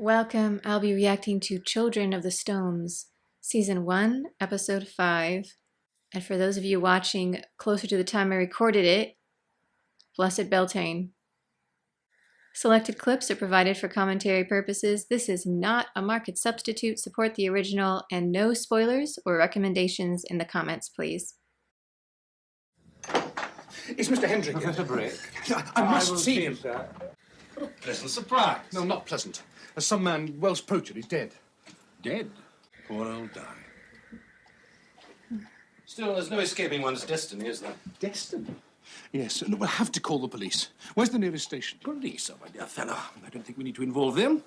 Welcome. I'll be reacting to Children of the Stones, Season 1, Episode 5. And for those of you watching closer to the time I recorded it, Blessed Beltane. Selected clips are provided for commentary purposes. This is not a market substitute. Support the original, and no spoilers or recommendations in the comments, please. Is Mr. Hendrick? Professor Brick. I must see him. Sir. What a pleasant surprise. No, not pleasant. Some man, Wells Poacher, is dead. Dead? Poor old Di. Still, there's no escaping one's destiny, is there? Destiny? Yes. Look, we'll have to call the police. Where's the nearest station? Police, oh, my dear fellow. I don't think we need to involve them.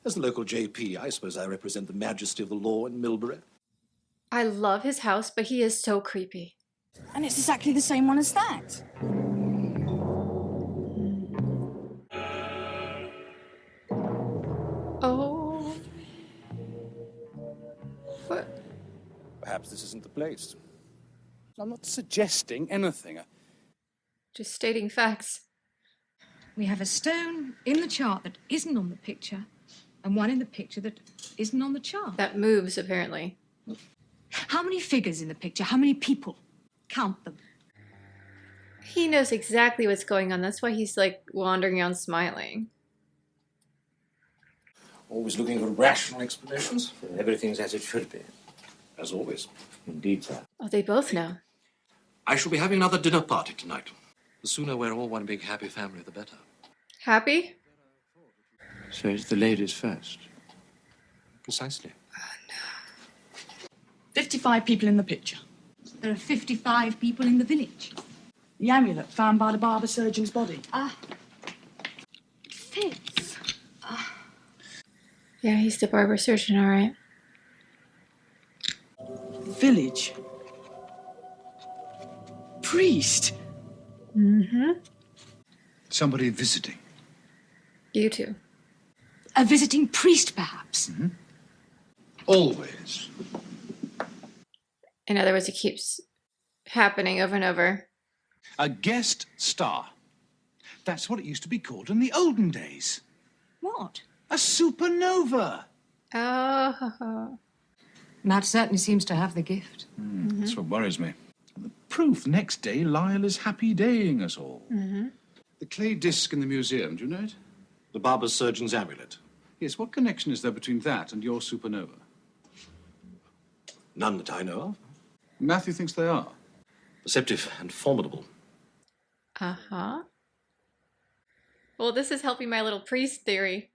As the local JP, I suppose I represent the majesty of the law in Millbury. I love his house, but he is so creepy. And it's exactly the same one as that. Oh. What? Perhaps this isn't the place. I'm not suggesting anything. Just stating facts. We have a stone in the chart that isn't on the picture, and one in the picture that isn't on the chart. That moves, apparently. How many figures in the picture? How many people? Count them. He knows exactly what's going on. That's why he's, like, wandering around smiling. Always looking for rational explanations. Everything's as it should be. As always. Indeed, sir. Oh, they both know. I shall be having another dinner party tonight. The sooner we're all one big happy family, the better. Happy? So it's the ladies first. Precisely. 55 people in the picture. There are 55 people in the village. The amulet found by the barber surgeon's body. It fits. Yeah, he's the barber surgeon, all right. Village. Priest. Mm-hmm. Somebody visiting. You too. A visiting priest, perhaps. Always. In other words, it keeps happening over and over. A guest star. That's what it used to be called in the olden days. What? A supernova. Oh. Matt certainly seems to have the gift. That's what worries me. And the proof, next day, Lyle is happy daying us all. The clay disc in the museum, do you know it? The barber surgeon's amulet. Yes, what connection is there between that and your supernova? None that I know of. Matthew thinks they are. Perceptive and formidable. Uh-huh. Well, this is helping my little priest theory.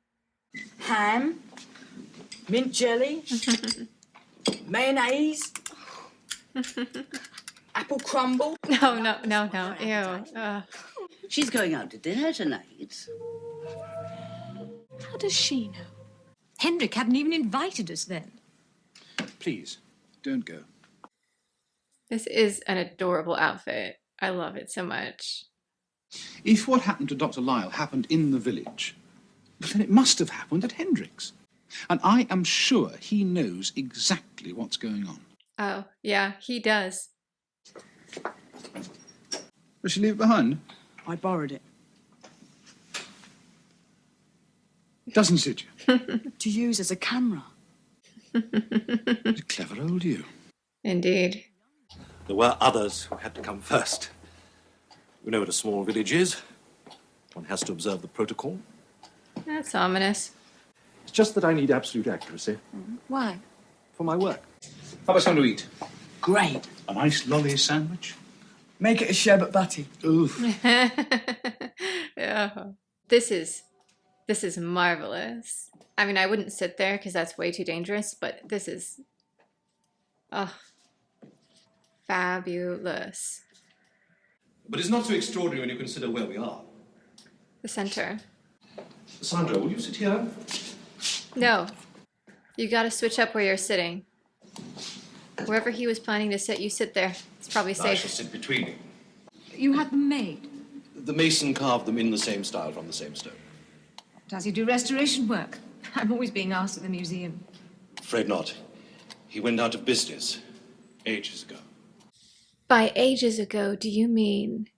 Ham. Mint jelly. Mayonnaise. Apple crumble. No. Ew. She's going out to dinner tonight. How does she know? Hendrik hadn't even invited us then. Please, don't go. This is an adorable outfit. I love it so much. If what happened to Dr. Lyle happened in the village, then it must have happened at Hendrick's. And I am sure he knows exactly what's going on. Oh, yeah, he does. Does she leave it behind? I borrowed it. Doesn't suit you. To use as a camera. What a clever old you. Indeed. There were others who had to come first. You know what a small village is. One has to observe the protocol. That's ominous. It's just that I need absolute accuracy Why? for my work. How about something to eat? Great. A nice lolly sandwich? Make it a sherbet butty. Oof. Yeah. This is marvelous. I mean, I wouldn't sit there because that's way too dangerous, but this is, fabulous. But it's not so extraordinary when you consider where we are. The center. Sandra, will you sit here? No. You gotta switch up where you're sitting. Wherever he was planning to sit, you sit there. It's probably I shall safe. sit between you. You had them made. The mason carved them in the same style from the same stone. Does he do restoration work? I'm always being asked at the museum. Afraid not. He went out of business ages ago. By ages ago, do you mean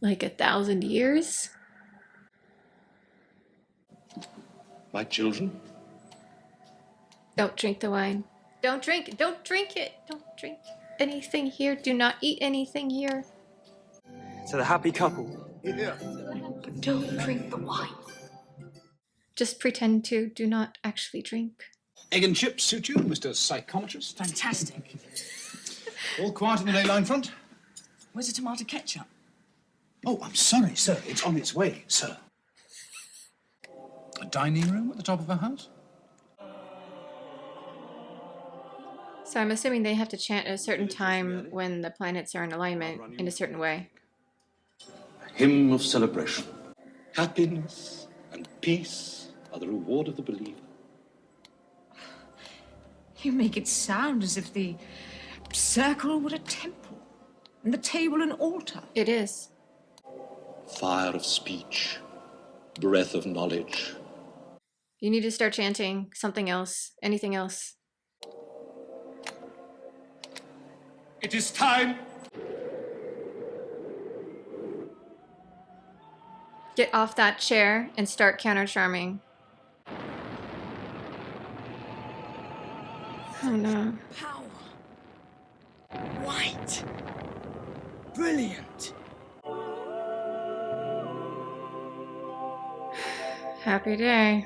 like 1,000 years? My children? Don't drink the wine. Don't drink it. Don't drink it. Don't drink anything here. Do not eat anything here. To the happy couple. But don't drink the wine. Just pretend to. Do not actually drink. Egg and chips suit you, Mr. Psychometrist? Fantastic. All quiet on the ley line front? Where's the tomato ketchup? Oh, I'm sorry, sir. It's on its way, sir. A dining room at the top of a house? So I'm assuming they have to chant at a certain time when the planets are in alignment in a certain way. A hymn of celebration. Happiness and peace are the reward of the believer. You make it sound as if the circle were a temple and the table an altar. It is. Fire of speech, breath of knowledge. You need to start chanting something else, anything else. It is time. Get off that chair and start counter-charming. Oh no. Power. White. Brilliant. Happy day.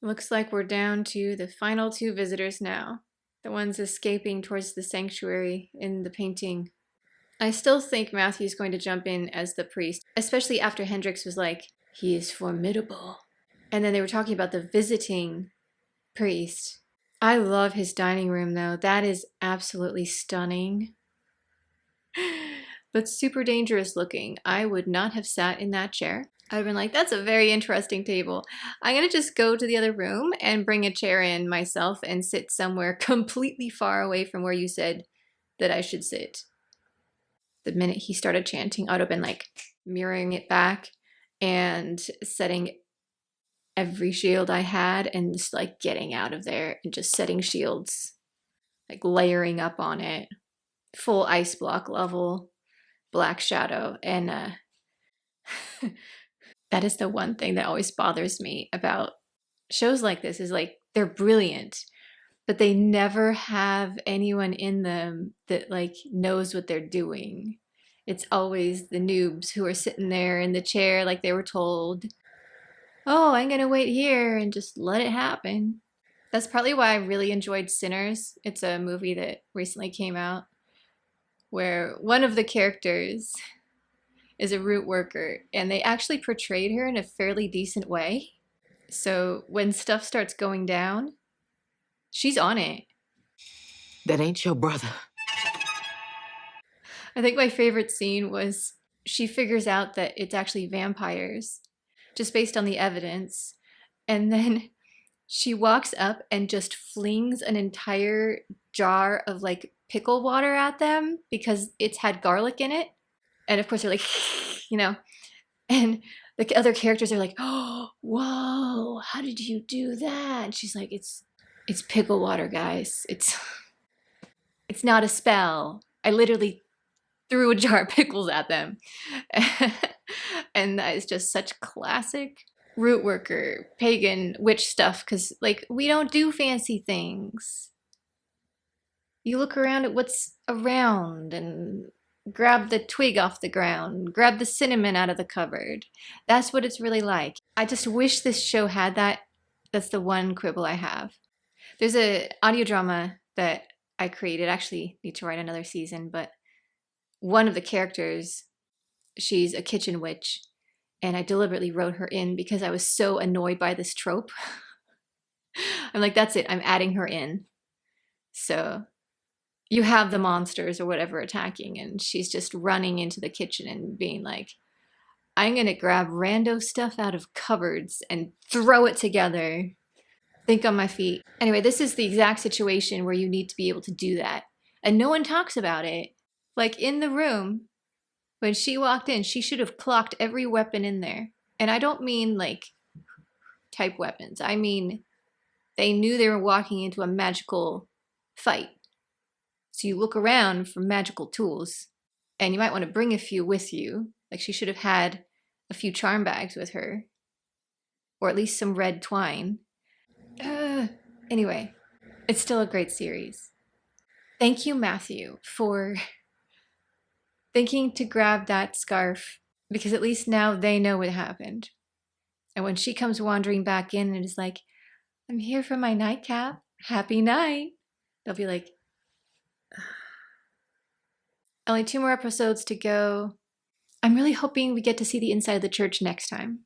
Looks like we're down to the final two visitors now. The ones escaping towards the sanctuary in the painting. I still think Matthew's going to jump in as the priest, especially after Hendrix was like, he is formidable. And then they were talking about the visiting priest. I love his dining room though. That is absolutely stunning. But super dangerous looking. I would not have sat in that chair. I'd have been like, that's a very interesting table. I'm going to just go to the other room and bring a chair in myself and sit somewhere completely far away from where you said that I should sit. The minute he started chanting, I would have been like mirroring it back and setting every shield I had and just like getting out of there and just setting shields, like layering up on it. Full ice block level, black shadow. And that is the one thing that always bothers me about shows like this is like they're brilliant, but they never have anyone in them that like knows what they're doing. It's always the noobs who are sitting there in the chair like they were told, oh, I'm gonna wait here and just let it happen. That's partly why I really enjoyed Sinners. It's a movie that recently came out where one of the characters is a root worker and they actually portrayed her in a fairly decent way. So when stuff starts going down, she's on it. That ain't your brother. I think my favorite scene was she figures out that it's actually vampires just based on the evidence. And then she walks up and just flings an entire jar of like pickle water at them because it's had garlic in it. And of course they're like, you know, and the other characters are like, oh, whoa, how did you do that? And she's like, it's pickle water, guys. It's not a spell. I literally threw a jar of pickles at them. And that is just such classic root worker, pagan witch stuff. Because, like, we don't do fancy things. You look around at what's around and grab the twig off the ground, grab the cinnamon out of the cupboard. That's what it's really like. I just wish this show had that. That's the one quibble I have. There's an audio drama that I created. I actually need to write another season, but one of the characters, she's a kitchen witch, and I deliberately wrote her in because I was so annoyed by this trope. I'm like, that's it, I'm adding her in. So you have the monsters or whatever attacking, and she's just running into the kitchen and being like, I'm gonna grab rando stuff out of cupboards and throw it together. Think on my feet. Anyway, this is the exact situation where you need to be able to do that. And no one talks about it. Like in the room, when she walked in, she should have clocked every weapon in there. And I don't mean like type weapons. I mean, they knew they were walking into a magical fight. So you look around for magical tools, and you might want to bring a few with you. Like she should have had a few charm bags with her, or at least some red twine. Anyway, it's still a great series. Thank you, Matthew, for thinking to grab that scarf, because at least now they know what happened. And when she comes wandering back in and is like, I'm here for my nightcap. Happy night. They'll be like, only 2 more episodes to go. I'm really hoping we get to see the inside of the church next time.